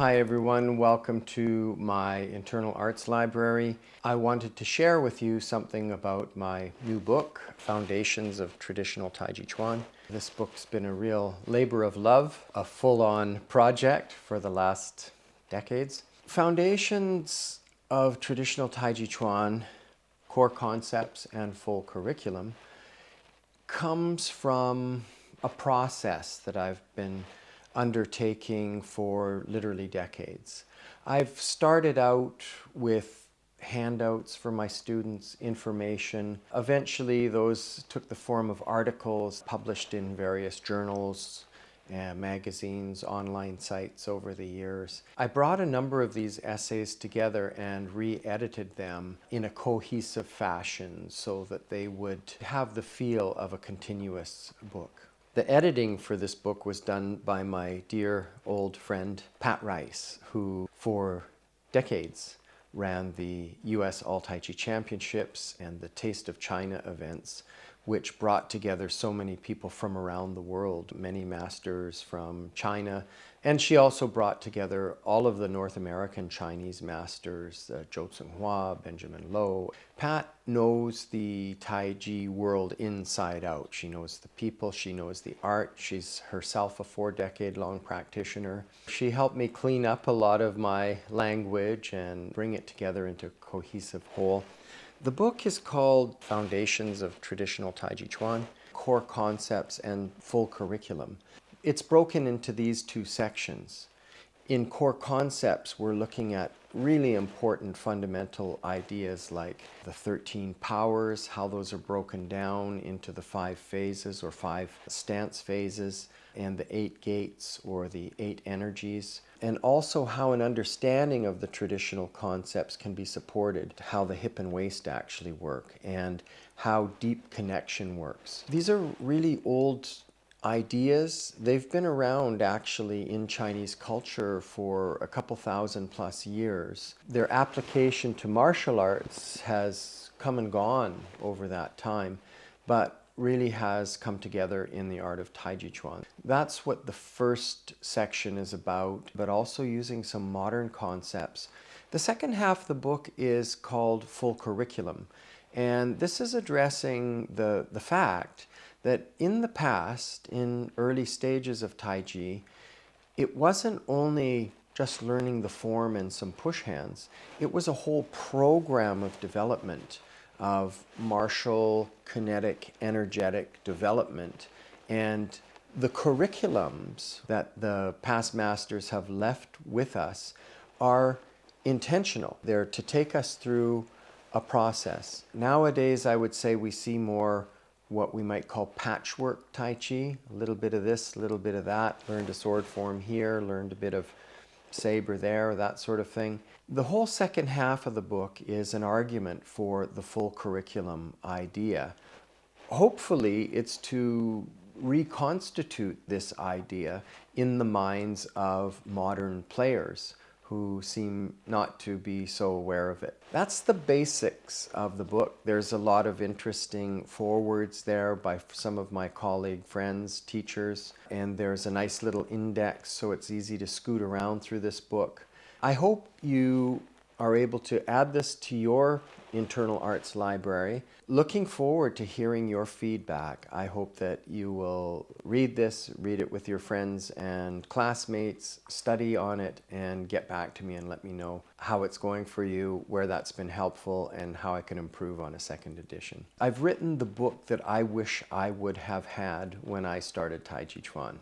Hi everyone, welcome to my internal arts library. I wanted to share with you something about my new book, Foundations of Traditional Taijiquan. This book's been a real labor of love, a full-on project for the last decades. Foundations of Traditional Taijiquan, core concepts and full curriculum, comes from a process that I've been undertaking for literally decades. I've started out with handouts for my students, information. Eventually those took the form of articles published in various journals, magazines, online sites over the years. I brought a number of these essays together and re-edited them in a cohesive fashion so that they would have the feel of a continuous book. The editing for this book was done by my dear old friend Pat Rice, who for decades ran the US All-Tai-Chi Championships and the Taste of China events, which brought together so many people from around the world, many masters from China. And she also brought together all of the North American Chinese masters, Zhou Tsunghua, Benjamin Lo. Pat knows the Taiji world inside out. She knows the people, she knows the art. She's herself a 4-decade-long practitioner. She helped me clean up a lot of my language and bring it together into a cohesive whole. The book is called Foundations of Traditional Taijiquan, Core Concepts and Full Curriculum. It's broken into these two sections. In Core Concepts, we're looking at really important fundamental ideas like the 13 powers, how those are broken down into the 5 phases or 5 stance phases, and the 8 gates or the 8 energies, and also how an understanding of the traditional concepts can be supported, how the hip and waist actually work, and how deep connection works. These are really old ideas. They've been around actually in Chinese culture for a couple thousand plus years. Their application to martial arts has come and gone over that time, but really has come together in the art of Taijiquan. That's what the first section is about, but also using some modern concepts. The second half of the book is called Full Curriculum, and this is addressing the fact that in the past, in early stages of Taiji, it wasn't only just learning the form and some push hands. It was a whole program of development, of martial, kinetic, energetic development. And the curriculums that the past masters have left with us are intentional. They're to take us through a process. Nowadays, I would say we see more what we might call patchwork Tai Chi, a little bit of this, a little bit of that, learned a sword form here, learned a bit of saber there, that sort of thing. The whole second half of the book is an argument for the full curriculum idea. Hopefully, it's to reconstitute this idea in the minds of modern players who seem not to be so aware of it. That's the basics of the book. There's a lot of interesting forewords there by some of my colleague friends, teachers, and there's a nice little index so it's easy to scoot around through this book. I hope you are able to add this to your internal arts library. Looking forward to hearing your feedback. I hope that you will read this, read it with your friends and classmates, study on it, and get back to me and let me know how it's going for you, where that's been helpful, and how I can improve on a second edition. I've written the book that I wish I would have had when I started Taijiquan.